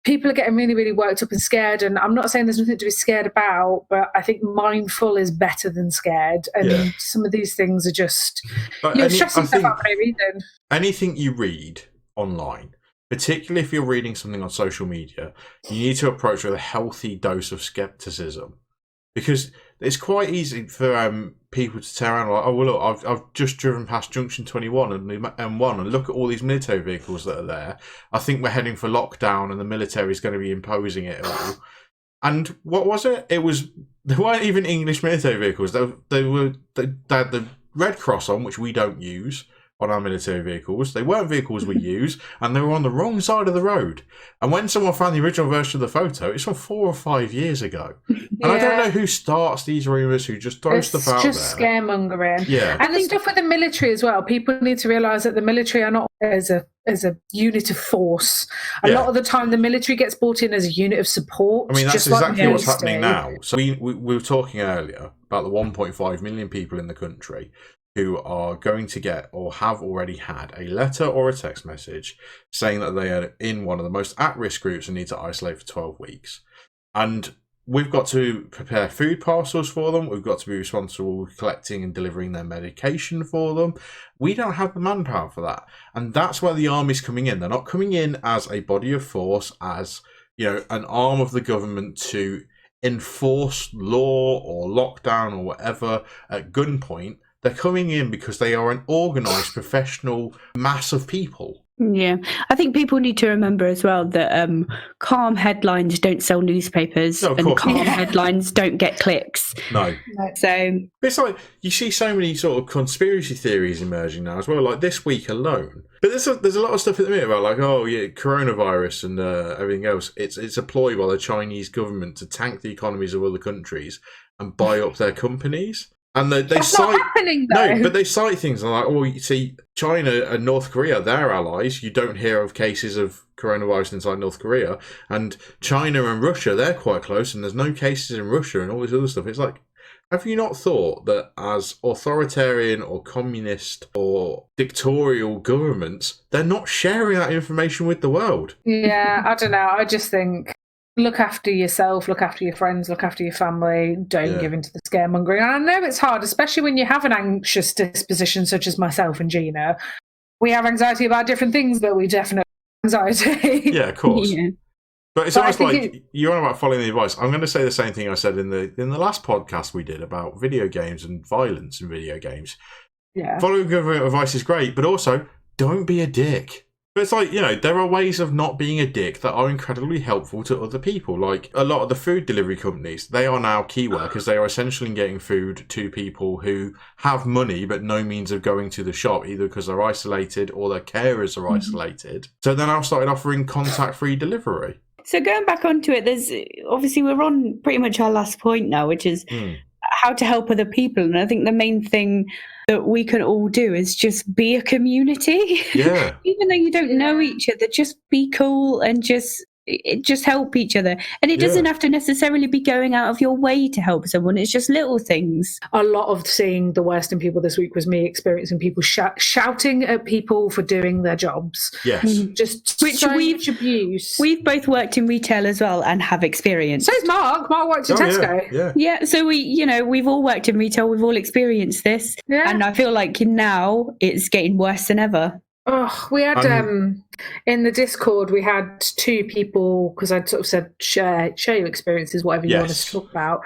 people are getting really, really worked up and scared. And I'm not saying there's nothing to be scared about, but I think mindful is better than scared. And some of these things are just, you're stressing yourself out for no reason. Anything you read online, particularly if you're reading something on social media, you need to approach it with a healthy dose of skepticism. Because it's quite easy for people to turn around like, oh, well, look, I've just driven past Junction 21 and M1 and look at all these military vehicles that are there. I think we're heading for lockdown and the military is going to be imposing it all. And what was it? They weren't even English military vehicles. They had the Red Cross on, which we don't use on our military vehicles. They weren't vehicles we use, and they were on the wrong side of the road. And when someone found the original version of the photo, it's from 4 or 5 years ago. And I don't know who starts these rumours, who just throws stuff out there. It's just scaremongering. Yeah. And the stuff with the military as well. People need to realise that the military are not as a unit of force. A lot of the time, the military gets brought in as a unit of support. I mean, that's exactly what's happening now. So we were talking earlier about the 1.5 million people in the country who are going to get or have already had a letter or a text message saying that they are in one of the most at-risk groups and need to isolate for 12 weeks. And we've got to prepare food parcels for them. We've got to be responsible for collecting and delivering their medication for them. We don't have the manpower for that. And that's where the army's coming in. They're not coming in as a body of force, as an arm of the government to enforce law or lockdown or whatever at gunpoint. They're coming in because they are an organised, professional mass of people Yeah, I think people need to remember as well that calm headlines don't sell newspapers, No, of and course calm not. headlines don't get clicks. No. So It's like you see so many sort of conspiracy theories emerging now as well, like this week alone. But there's a lot of stuff at the minute about like, oh yeah, coronavirus and everything else. It's a ploy by the Chinese government to tank the economies of other countries and buy up their companies. And they That's cite not happening, though. no, but they cite things and like, oh, you see, China and North Korea, they're allies. You don't hear of cases of coronavirus inside North Korea, and China and Russia, they're quite close, and there's no cases in Russia and all this other stuff. It's like, have you not thought that as authoritarian or communist or dictatorial governments, they're not sharing that information with the world? Yeah, I don't know. I just think look after yourself, look after your friends, look after your family. Don't give in to the scaremongering. And I know it's hard, especially when you have an anxious disposition such as myself and Gina. We have anxiety about different things, but we definitely have anxiety. Yeah, of course. yeah. But it's almost like you're on about following the advice. I'm going to say the same thing I said in the last podcast we did about video games and violence in video games. Yeah. Following government advice is great, but also don't be a dick. But it's like, there are ways of not being a dick that are incredibly helpful to other people. Like a lot of the food delivery companies, they are now key workers. They are essentially getting food to people who have money but no means of going to the shop, either because they're isolated or their carers are isolated. So they now started offering contact-free delivery. So going back onto it, there's obviously we're on pretty much our last point now, which is how to help other people. And I think the main thing that we can all do is just be a community. Yeah. Even though you don't know each other, just be cool and just help each other. And it doesn't have to necessarily be going out of your way to help someone. It's just little things. A lot of seeing the worst in people this week was me experiencing people shouting at people for doing their jobs. Yes. Just Which so much abuse. We've both worked in retail as well and have experience. So's Mark. Mark worked in Tesco. Yeah, so we've all worked in retail. We've all experienced this. Yeah. And I feel like now it's getting worse than ever. Oh, we had in the Discord we had two people, because I'd sort of said share your experiences, whatever you want us to talk about.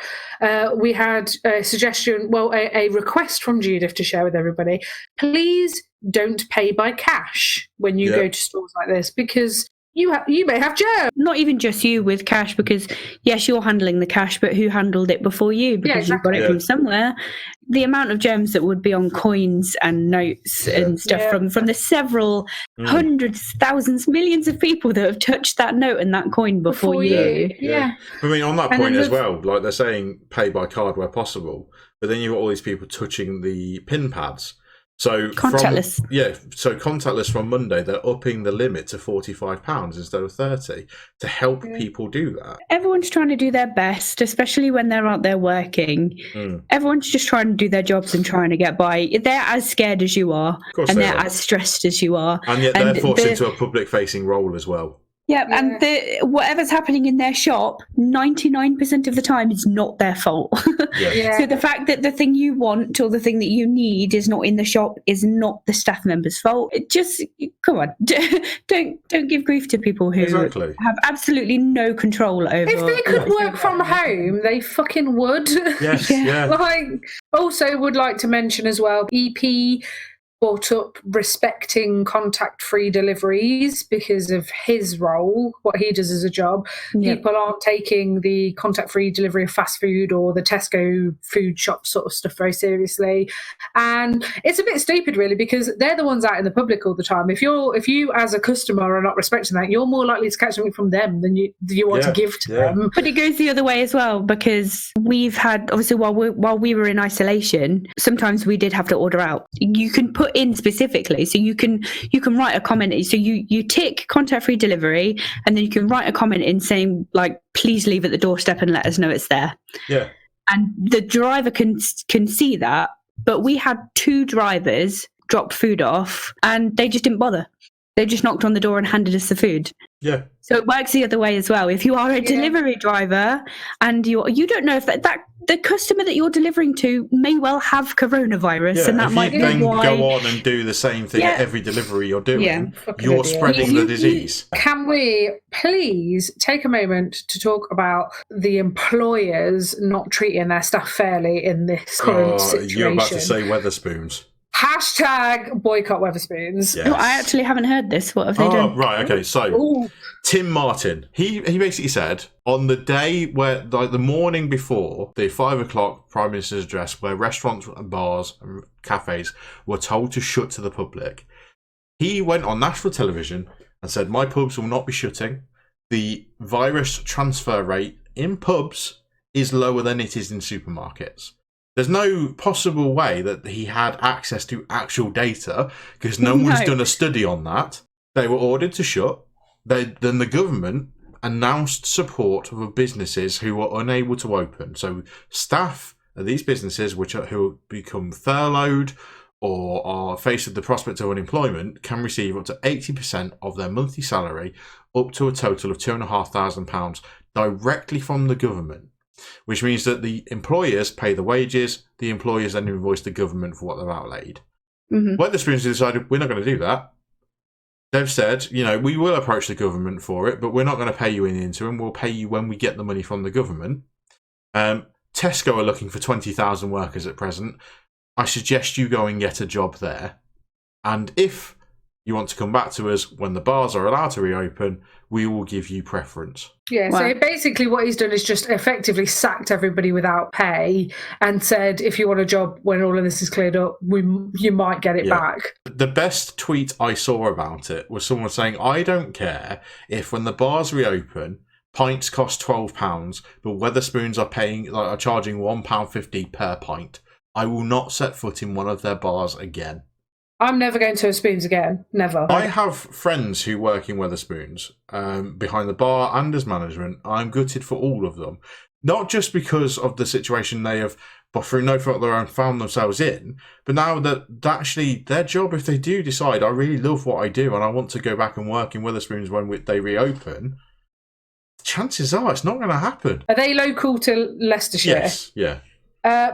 We had a suggestion, a request from Judith to share with everybody. Please don't pay by cash when you go to stores like this, because you may have germs. Not even just you with cash, because yes, you're handling the cash, but who handled it before you? Because you've got it from somewhere. The amount of germs that would be on coins and notes and stuff from the several hundreds, thousands, millions of people that have touched that note and that coin before you. Yeah. I mean, on that point as well, like they're saying pay by card where possible, but then you've got all these people touching the PIN pads. So contactless. So contactless from Monday, they're upping the limit to £45 instead of 30 to help people do that. Everyone's trying to do their best, especially when they're out there working. Everyone's just trying to do their jobs and trying to get by. They're as scared as you are, and they're as stressed as you are. And yet they're forced into a public-facing role as well. Yeah, and whatever's happening in their shop, 99% of the time is not their fault. So the fact that the thing you want or the thing that you need is not in the shop is not the staff member's fault. Just, come on, don't give grief to people who have absolutely no control over. If they could work from home, they fucking would. Yes, Also would like to mention as well, EP brought up respecting contact-free deliveries because of his role, what he does as a job. People aren't taking the contact-free delivery of fast food or the Tesco food shop sort of stuff very seriously. And it's a bit stupid, really, because they're the ones out in the public all the time. If you as a customer are not respecting that, you're more likely to catch something from them than you want to give to them. But it goes the other way as well, because we've had, obviously, while we were in isolation, sometimes we did have to order out. You can put in specifically, so you can write a comment, so you tick contact free delivery, and then you can write a comment in saying, like, please leave at the doorstep and let us know it's there. And the driver can see that, but we had two drivers drop food off and they just didn't bother. They just knocked on the door and handed us the food. So it works the other way as well. If you are a delivery driver and you don't know if that the customer that you're delivering to may well have coronavirus, and that might be why. Go on and do the same thing at every delivery you're doing. You're spreading the disease. Can we please take a moment to talk about the employers not treating their staff fairly in this current situation? You're about to say Wetherspoons. Hashtag boycott Wetherspoons. Yes. Oh, I actually haven't heard this. What have they done? Right, okay. So Ooh. Tim Martin, he basically said on the day where, like the morning before the 5 o'clock Prime Minister's address, where restaurants and bars and cafes were told to shut to the public, he went on national television and said, "My pubs will not be shutting. The virus transfer rate in pubs is lower than it is in supermarkets." There's no possible way that he had access to actual data because no one's done a study on that. They were ordered to shut. Then the government announced support for businesses who were unable to open. So staff of these businesses who become furloughed or are faced with the prospect of unemployment can receive up to 80% of their monthly salary, up to a total of £2,500 directly from the government. Which means that the employers pay the wages, the employers then invoice the government for what they've outlaid. Wetherspoons decided we're not going to do that. They've said, we will approach the government for it, but we're not going to pay you in the interim. We'll pay you when we get the money from the government. Tesco are looking for 20,000 workers at present. I suggest you go and get a job there. And if you want to come back to us when the bars are allowed to reopen, we will give you preference. Yeah, so basically what he's done is just effectively sacked everybody without pay and said, if you want a job when all of this is cleared up, you might get it back. The best tweet I saw about it was someone saying, "I don't care if when the bars reopen, pints cost £12, but Wetherspoons are charging £1.50 per pint. I will not set foot in one of their bars again." I'm never going to a Spoons again. Never. I have friends who work in Wetherspoons, behind the bar and as management. I'm gutted for all of them. Not just because of the situation they have, but through no fault of their own, found themselves in, but now that actually their job, if they do decide, I really love what I do and I want to go back and work in Wetherspoons when they reopen, chances are it's not going to happen. Are they local to Leicestershire? Yes, yeah.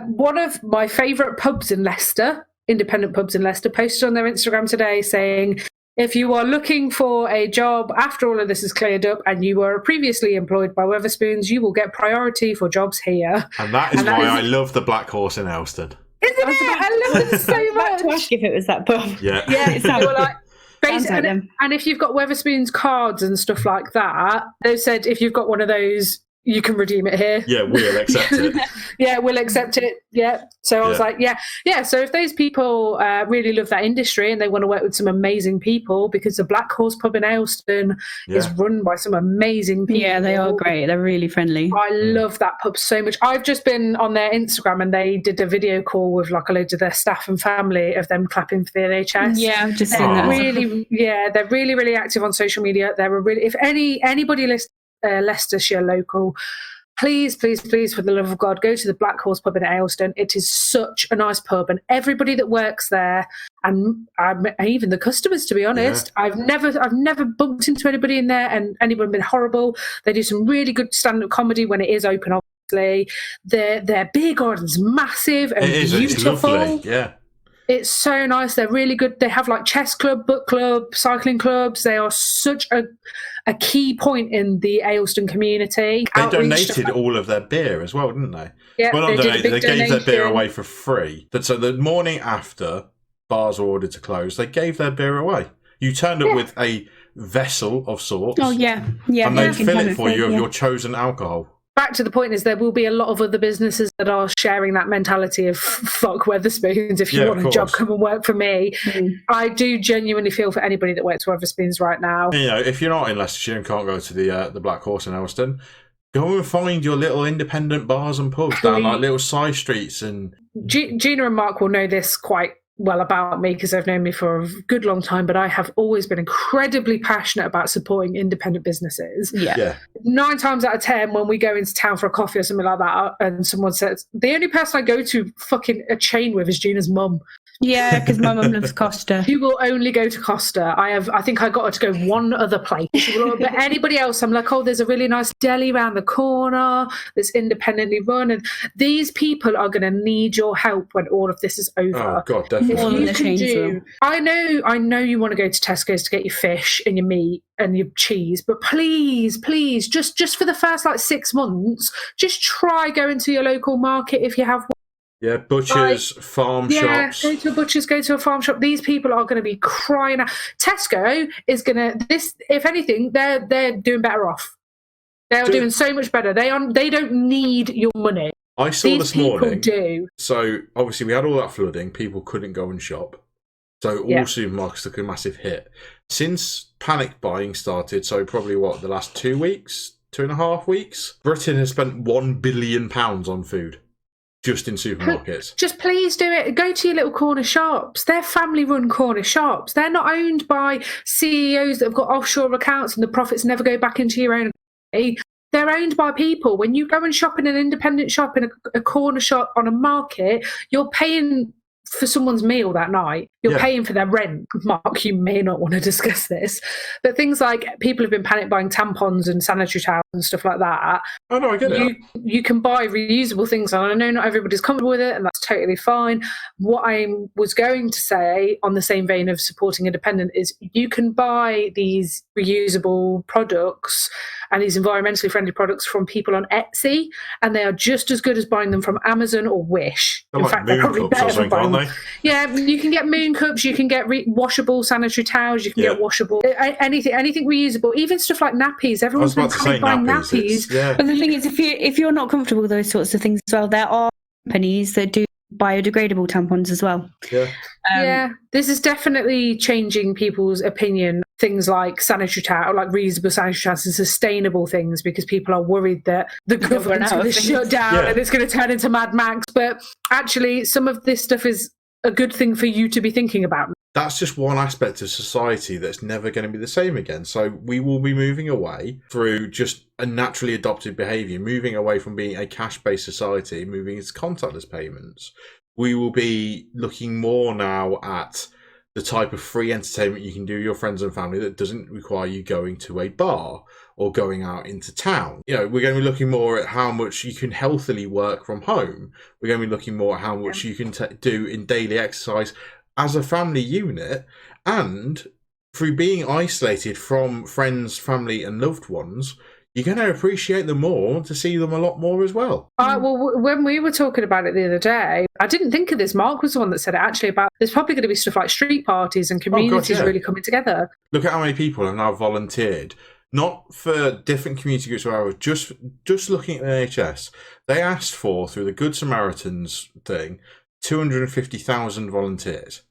One of my favourite pubs in Leicester, independent pubs in Leicester, posted on their Instagram today saying, if you are looking for a job after all of this is cleared up and you were previously employed by Wetherspoons, you will get priority for jobs here. And that is why I love the Black Horse in Elston. Isn't it? I love it so much. To ask if it was that pub. Yeah. It sounds like, like them. and if you've got Wetherspoons cards and stuff like that, they said if you've got one of those, you can redeem it here. Yeah, we'll accept it. Yeah, we'll accept it. Yeah. So I was like, yeah. So if those people really love that industry and they want to work with some amazing people, because the Black Horse pub in Ayleston is run by some amazing people. Yeah, they are great. They're really friendly. I love that pub so much. I've just been on their Instagram and they did a video call with like a load of their staff and family of them clapping for the NHS. Yeah, I've just seen that. They're really, really active on social media. They're if anybody listens, Leicestershire local, please, for the love of God, go to the Black Horse pub in Ayleston. It is such a nice pub, and everybody that works there, and even the customers, to be honest, I've never bumped into anybody in there and anyone been horrible. They do some really good stand-up comedy when it is open, obviously. Their beer garden's massive and beautiful. It's lovely. Yeah. It's so nice. They're really good. They have like chess club, book club, cycling clubs. They are such a key point in the Ayleston community. They donated all of their beer as well, didn't they? Yeah, well, they gave their beer away for free. So the morning after bars were ordered to close, they gave their beer away. You turned up with a vessel of sorts. Oh, yeah. And they'd fill it for you of your chosen alcohol. Back to the point is there will be a lot of other businesses that are sharing that mentality of fuck Wetherspoons. If you want a job, come and work for me. I do genuinely feel for anybody that works for Wetherspoons right now. If you're not in Leicestershire and can't go to the Black Horse in Ayleston, go and find your little independent bars and pubs down like little side streets. And Gina and Mark will know this quite well about me because they've known me for a good long time, but I have always been incredibly passionate about supporting independent businesses. Yeah. 9 times out of 10 when we go into town for a coffee or something like that and someone says, the only person I go to fucking a chain with is Gina's mum. Yeah, because my mum loves Costa. You will only go to Costa. I think I got her to go one other place. But anybody else, I'm like, oh, there's a really nice deli around the corner that's independently run. And these people are going to need your help when all of this is over. Oh, God, definitely. I know you want to go to Tesco's to get your fish and your meat and your cheese, but please, just for the first 6 months, just try going to your local market if you have one. Yeah, butchers, farm shops. Go to a butcher's, go to a farm shop. These people are going to be crying out. Tesco is going to, if anything, they're doing better off. They're doing so much better. They don't need your money. I saw this morning. Do. So obviously we had all that flooding. People couldn't go and shop. So all supermarkets took a massive hit. Since panic buying started, so probably the last 2 weeks, 2.5 weeks, Britain has spent £1 billion on food. Just in supermarkets. Just please do it. Go to your little corner shops. They're family-run corner shops. They're not owned by CEOs that have got offshore accounts and the profits never go back into your own company. They're owned by people. When you go and shop in an independent shop, in a corner shop on a market, you're paying for someone's meal that night. You're paying for their rent. Mark, you may not want to discuss this, but things like people have been panic buying tampons and sanitary towels and stuff like that. Oh no, I get it. You can buy reusable things, and I know not everybody's comfortable with it, and that's totally fine. What I was going to say, on the same vein of supporting independent, is you can buy these reusable products and these environmentally friendly products from people on Etsy, and they are just as good as buying them from Amazon or Wish. In fact, they're probably better than buying them. Yeah, you can get moon cups, you can get washable sanitary towels, you can get washable anything reusable, even stuff like nappies. Everyone's been buying nappies. But the thing is, if you're not comfortable with those sorts of things as well, there are companies that do biodegradable tampons as well. This is definitely changing people's opinion. Things like sanitary towel, like reusable sanitary towels, and sustainable things, because people are worried that the government's going to shut down and it's going to turn into Mad Max. But actually, some of this stuff is a good thing for you to be thinking about. That's just one aspect of society that's never going to be the same again. So we will be moving away through just a naturally adopted behaviour, moving away from being a cash-based society, moving into contactless payments. We will be looking more now at the type of free entertainment you can do with your friends and family that doesn't require you going to a bar or going out into town. You know, we're going to be looking more at how much you can healthily work from home. We're going to be looking more at how much you can do in daily exercise as a family unit, and through being isolated from friends, family and loved ones, you're going to appreciate them more, to see them a lot more as well. Well, when we were talking about it the other day, I didn't think of this. Mark was the one that said it, actually, about there's probably going to be stuff like street parties and communities really coming together. Look at how many people have now volunteered, not for different community groups or whatever, just looking at the NHS. They asked for, through the Good Samaritans thing, 250,000 volunteers.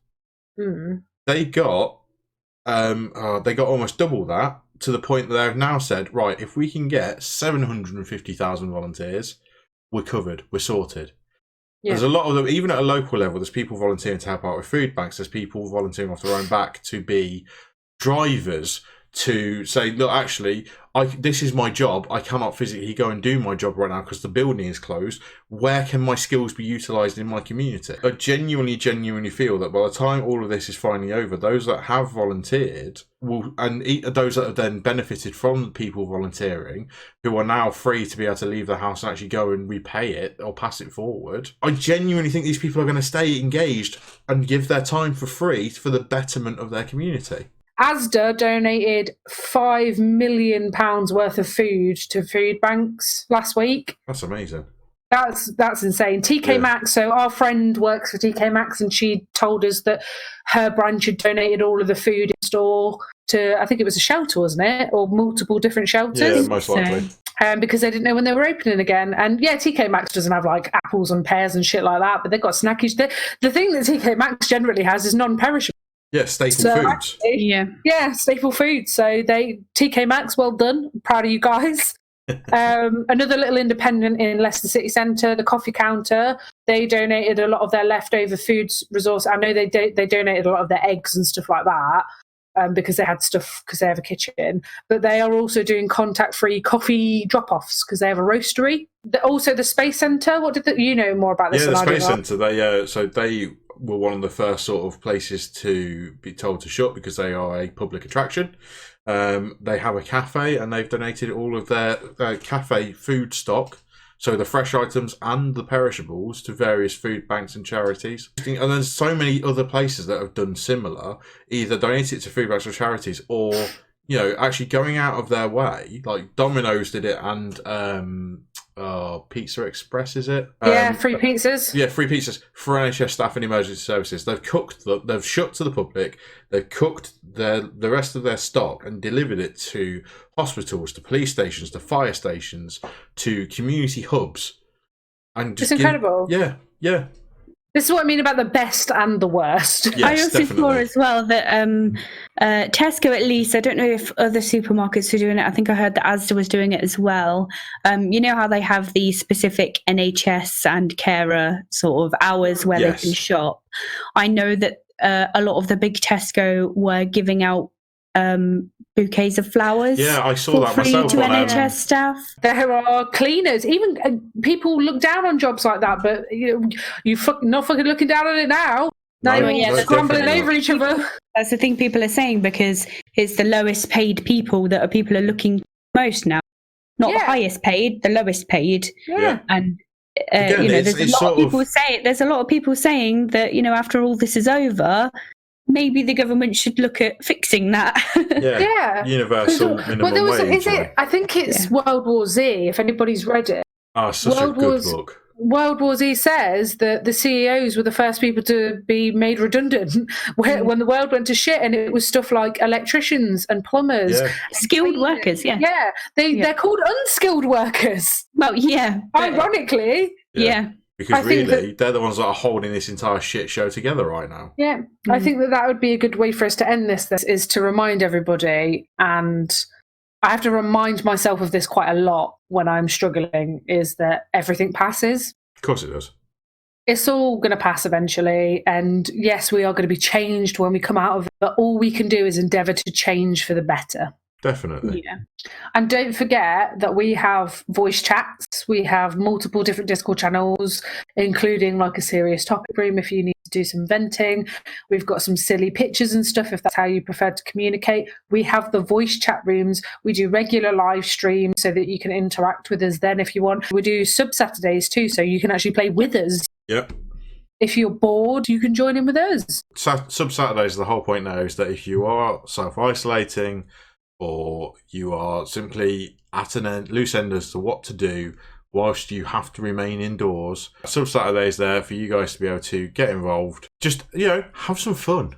They got almost double that, to the point that they've now said, right, if we can get 750,000 volunteers, we're covered, we're sorted. There's a lot of them, even at a local level. There's people volunteering to help out with food banks. There's people volunteering off their own back to be drivers, to say, look, actually, this is my job. I cannot physically go and do my job right now because the building is closed. Where can my skills be utilised in my community? I genuinely feel that by the time all of this is finally over, those that have volunteered and those that have then benefited from people volunteering, who are now free to be able to leave the house and actually go and repay it or pass it forward, I genuinely think these people are going to stay engaged and give their time for free for the betterment of their community. Asda donated £5 million worth of food to food banks last week. That's amazing. That's insane. TK Maxx, so our friend works for TK Maxx, and she told us that her branch had donated all of the food in store to, I think it was a shelter, wasn't it? Or multiple different shelters. Yeah, most likely. Because they didn't know when they were opening again. And yeah, TK Maxx doesn't have like apples and pears and shit like that, but they've got snackies. The thing that TK Maxx generally has is non-perishable. Yeah, staple foods. Yeah, staple foods. So TK Maxx, well done. Proud of you guys. Another little independent in Leicester City Centre, the Coffee Counter, they donated a lot of their leftover foods resource. I know they donated a lot of their eggs and stuff like that, because they had stuff, because they have a kitchen. But they are also doing contact-free coffee drop-offs because they have a roastery. Also, the Space Centre. You know more about this? Yeah, than the Space Centre. They were one of the first sort of places to be told to shut because they are a public attraction. They have a cafe, and they've donated all of their cafe food stock, so the fresh items and the perishables, to various food banks and charities. And there's so many other places that have done similar, either donated it to food banks or charities, or actually going out of their way. Like Domino's did it, and Pizza Express, is it? Free pizzas. Yeah, free pizzas for NHS staff and emergency services. They've shut to the public. They've cooked the rest of their stock and delivered it to hospitals, to police stations, to fire stations, to community hubs. And it's incredible. Yeah. This is what I mean about the best and the worst. Yes, I also definitely. saw as well that Tesco, at least, I don't know if other supermarkets are doing it. I think I heard that Asda was doing it as well. You know how they have the specific NHS and carer sort of hours where they can shop. I know that a lot of the big Tesco were giving out bouquets of flowers. Yeah, I saw that free myself. To NHS staff. There are cleaners. Even people look down on jobs like that, but not fucking looking down on it now. They're scrambling over each other. That's the thing people are saying, because it's the lowest paid people that people are looking most now. Not the highest paid, the lowest paid. Yeah. And Again, there's a lot of people saying that, after all this is over, maybe the government should look at fixing that. Yeah. Universal minimum wage. I think it's World War Z, if anybody's read it. Oh, such a good book. World War Z says that the CEOs were the first people to be made redundant when the world went to shit, and it was stuff like electricians and plumbers. Yeah. Skilled workers, Yeah, they're called unskilled workers. Well, yeah. Ironically. Yeah. Because they're the ones that are holding this entire shit show together right now. Yeah, I think that would be a good way for us to end this is to remind everybody, and I have to remind myself of this quite a lot when I'm struggling, is that everything passes. Of course it does. It's all going to pass eventually, and yes, we are going to be changed when we come out of it, but all we can do is endeavour to change for the better. Definitely. Yeah. And don't forget that we have voice chats. We have multiple different Discord channels, including like a serious topic room if you need to do some venting. We've got some silly pictures and stuff if that's how you prefer to communicate. We have the voice chat rooms. We do regular live streams so that you can interact with us then if you want. We do sub Saturdays too, so you can actually play with us. Yep. If you're bored, you can join in with us. Sub Saturdays, the whole point now is that if you are self-isolating, or you are simply at an loose end as to what to do whilst you have to remain indoors, Sub Saturday is there for you guys to be able to get involved. Just, have some fun.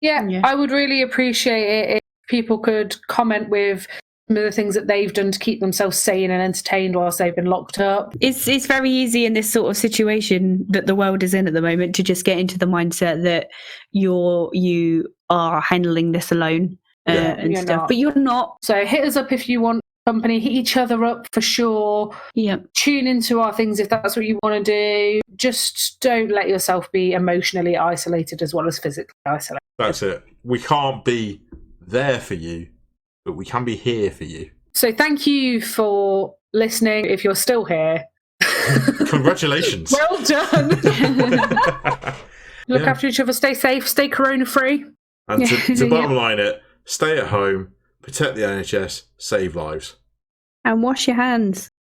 Yeah, I would really appreciate it if people could comment with some of the things that they've done to keep themselves sane and entertained whilst they've been locked up. It's very easy in this sort of situation that the world is in at the moment to just get into the mindset that you are handling this alone. And you're stuff, not. But you're not. So hit us up if you want company. Hit each other up for sure. Yeah. Tune into our things if that's what you want to do. Just don't let yourself be emotionally isolated as well as physically isolated. That's it. We can't be there for you, but we can be here for you. So thank you for listening. If you're still here, congratulations. Well done. Look after each other. Stay safe. Stay corona free. And to bottom line it, stay at home, protect the NHS, save lives. And wash your hands.